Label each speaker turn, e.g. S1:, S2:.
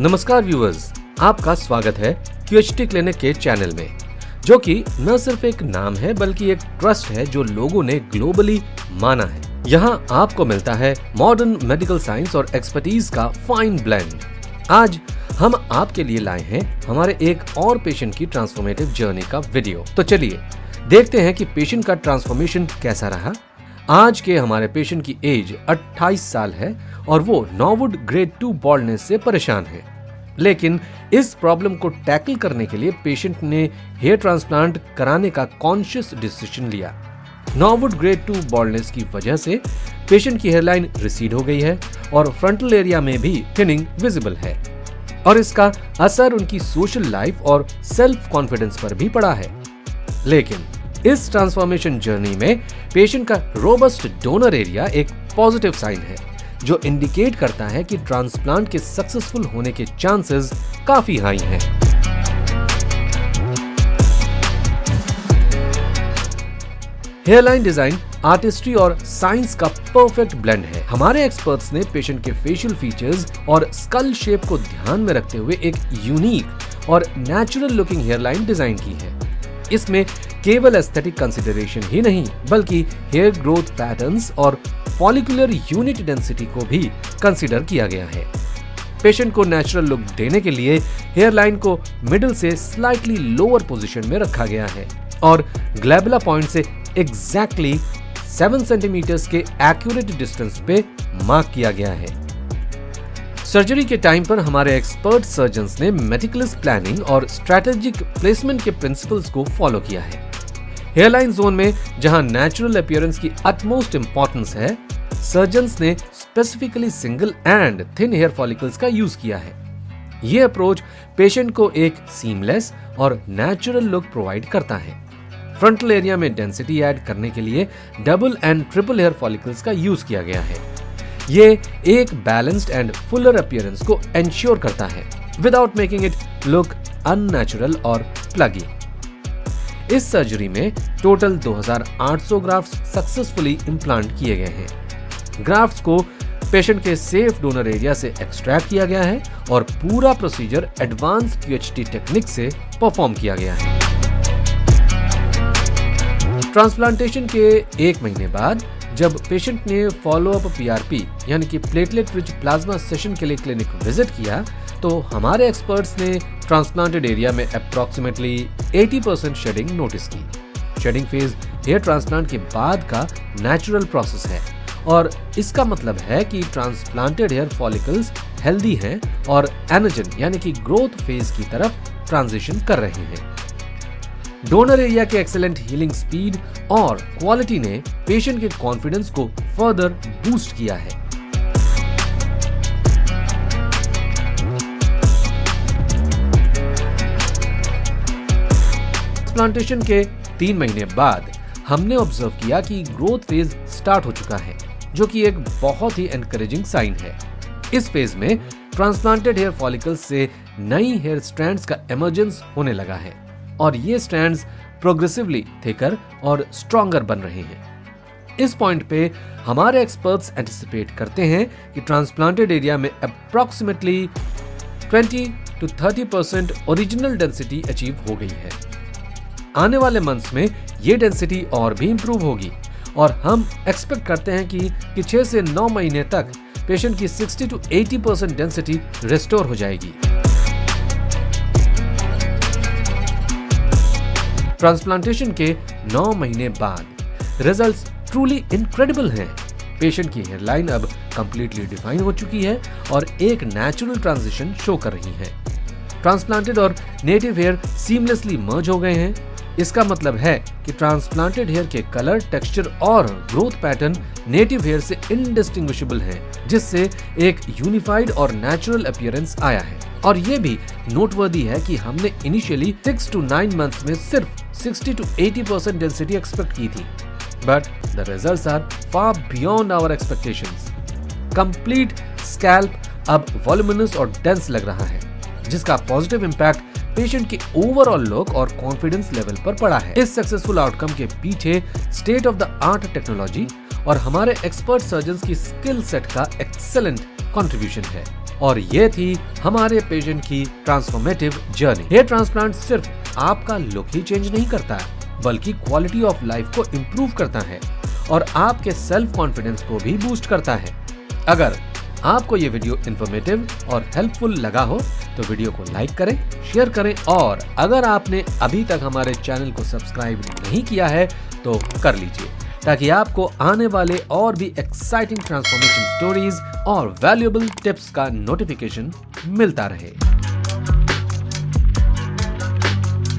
S1: नमस्कार व्यूअर्स, आपका स्वागत है क्यूएचटी क्लिनिक के चैनल में, जो कि न सिर्फ एक नाम है बल्कि एक ट्रस्ट है जो लोगों ने ग्लोबली माना है। यहाँ आपको मिलता है मॉडर्न मेडिकल साइंस और एक्सपर्टीज का फाइन ब्लेंड। आज हम आपके लिए लाए हैं हमारे एक और पेशेंट की ट्रांसफॉर्मेटिव जर्नी का वीडियो। तो चलिए देखते हैं कि पेशेंट का ट्रांसफॉर्मेशन कैसा रहा। आज के हमारे पेशेंट की एज 28 साल है और वो नॉर्वुड ग्रेड 2 बॉल्डनेस से परेशान है। लेकिन इस प्रॉब्लम को टैकल करने के लिए पेशेंट ने हेयर ट्रांसप्लांट कराने का कॉन्शियस डिसीजन लिया। नॉर्वुड ग्रेड 2 बॉल्डनेस की वजह से पेशेंट की हेयरलाइन रिसीड हो गई है और फ्रंटल एरिया में भी थिनिंग विजिबल है और इसका असर उनकी सोशल लाइफ और सेल्फ कॉन्फिडेंस पर भी पड़ा है। लेकिन इस ट्रांसफॉर्मेशन जर्नी में पेशेंट का रोबस्ट डोनर एरिया एक पॉजिटिव साइन है जो इंडिकेट करता है कि ट्रांसप्लांट के सक्सेसफुल होने के चांसेस काफी हाई हैं। हेयरलाइन डिजाइन आर्टिस्ट्री और साइंस का परफेक्ट ब्लेंड है। हमारे एक्सपर्ट्स ने पेशेंट के फेशियल फीचर्स और स्कल शेप को ध्यान में रखते हुए एक यूनिक और नेचुरल लुकिंग हेयरलाइन डिजाइन की है। इसमें केवल एस्थेटिक कंसिडरेशन ही नहीं बल्कि हेयर ग्रोथ पैटर्न्स और फॉलिकुलर यूनिट डेंसिटी को भी कंसीडर किया गया है। पेशेंट को नेचुरल लुक देने के लिए हेयरलाइन को मिडिल से स्लाइटली लोअर पोजीशन में रखा गया है और ग्लैबुला पॉइंट से एग्जैक्टली 7 सेंटीमीटर्स के एक्यूरेट डिस्टेंस पे मार्क किया गया है। सर्जरी के टाइम पर हमारे एक्सपर्ट सर्जन्स ने मेटिकुलस प्लानिंग और स्ट्रैटेजिक प्लेसमेंट के प्रिंसिपल्स को फॉलो किया है। हेयरलाइन जोन में जहां नेचुरल अपीयरेंस की अटमोस्ट इंपॉर्टेंस है, सर्जन्स ने specifically single and thin hair follicles का यूज किया है। यह अप्रोच पेशेंट को एक सीमलेस और नेचुरल लुक प्रोवाइड करता है। फ्रंटल एरिया में डेंसिटी ऐड करने के लिए double and triple hair follicles का यूज किया गया है। ये एक बैलेंस्ड एंड फुलर अपीयरेंस को एंश्योर करता है without making it look unnatural और प्लगी। इस सर्जरी में टोटल 2800 ग्राफ्ट्स सक्सेसफुली इम्प्लांट किए गए हैं। ग्राफ्ट्स को पेशेंट के सेफ डोनर एरिया से एक्सट्रैक्ट किया गया है और पूरा प्रोसीजर एडवांस क्यूएचटी टेक्निक से परफॉर्म किया गया है। ट्रांसप्लांटेशन के 1 महीने बाद जब पेशेंट ने फॉलो अप पीआरपी यानी कि प्लेटलेट रिच प्लाज्मा सेशन के लिए क्लिनिक विजिट किया तो हमारे एक्सपर्ट्स ने ट्रांसप्लांटेड एरिया में अप्रॉक्सीमेटली 80% शेडिंग नोटिस की। शेडिंग फेज हेयर ट्रांसप्लांट के बाद का नेचुरल प्रोसेस है और इसका मतलब है कि ट्रांसप्लांटेड हेयर फॉलिकल्स हेल्दी हैं और एनर्जन यानी कि ग्रोथ फेज की तरफ ट्रांजिशन कर रहे हैं। डोनर एरिया के एक्सेलेंट हीलिंग स्पीड और क्वालिटी ने पेशेंट के कॉन्फिडेंस को फर्दर बूस्ट किया है। ट्रांसप्लांटेशन के 3 महीने बाद हमने ऑब्जर्व किया कि ग्रोथ फेज स्टार्ट हो चुका है, जो कि एक बहुत ही एनकरेजिंग साइन है। इस फेज में ट्रांसप्लांटेड हेयर फॉलिकल्स से नई हेयर स्ट्रैंड्स का इमर्जेंस होने लगा है और ये स्ट्रैंड्स प्रोग्रेसिवली थिकर और स्ट्रॉन्गर बन रहे हैं। इस पॉइंट पे हमारे एक्सपर्ट्स एंटिसिपेट करते हैं कि ट्रांसप्लांटेड एरिया में approximately 20 to 30% original density achieve हो गई है। आने वाले मंथ्स में ये डेंसिटी और भी इंप्रूव होगी और हम एक्सपेक्ट करते हैं कि 6 से 9 महीने तक पेशेंट की 60 to 80% डेंसिटी रिस्टोर हो जाएगी। ट्रांसप्लांटेशन के 9 महीने बाद रिजल्ट्स ट्रूली इनक्रेडिबल हैं। पेशेंट की हेयरलाइन अब कंप्लीटली डिफाइन हो चुकी है और एक नेचुरल ट्रांजिशन शो कर रही है। ट्रांसप्लांटेड और नेटिव हेयर सीमलेसली मर्ज हो गए हैं। इसका मतलब है कि ट्रांसप्लांटेड हेयर के कलर, टेक्सचर और ग्रोथ पैटर्न नेटिव हेयर से इनडिस्टिंग्विशेबल हैं, जिससे एक यूनिफाइड और नेचुरल अपीयरेंस आया है। और ये भी नोटवर्दी है कि हमने इनिशियली 6 to 9 मंथ्स में सिर्फ 60 to 80% डेंसिटी एक्सपेक्ट की थी, but the results are far beyond our expectations. Complete scalp अब वॉल्यूमिनस और डेंस लग रहा है, जिसका पॉजिटिव इम्पैक्ट पेशेंट के ओवरऑल लुक और कॉन्फिडेंस लेवल पर पड़ा है। इस सक्सेसफुल आउटकम के पीछे state of the art technology और हमारे एक्सपर्ट सर्जन्स की स्किल सेट का एक्सेलेंट कंट्रीब्यूशन है। और ये थी हमारे पेशेंट की ट्रांसफॉर्मेटिव जर्नी। हेयर ट्रांसप्लांट सिर्फ आपका लुक ही चेंज नहीं करता है, बल्कि क्वालिटी ऑफ लाइफ को इम्प्रूव करता है और आपके सेल्फ कॉन्फिडेंस को भी बूस्ट करता है। अगर आपको ये वीडियो इन्फॉर्मेटिव और हेल्पफुल लगा हो तो वीडियो को लाइक करें, शेयर करें और अगर आपने अभी तक हमारे चैनल को सब्सक्राइब नहीं किया है तो कर लीजिए, ताकि आपको आने वाले और भी एक्साइटिंग ट्रांसफॉर्मेशन स्टोरीज और वैल्यूएबल टिप्स का नोटिफिकेशन मिलता रहे।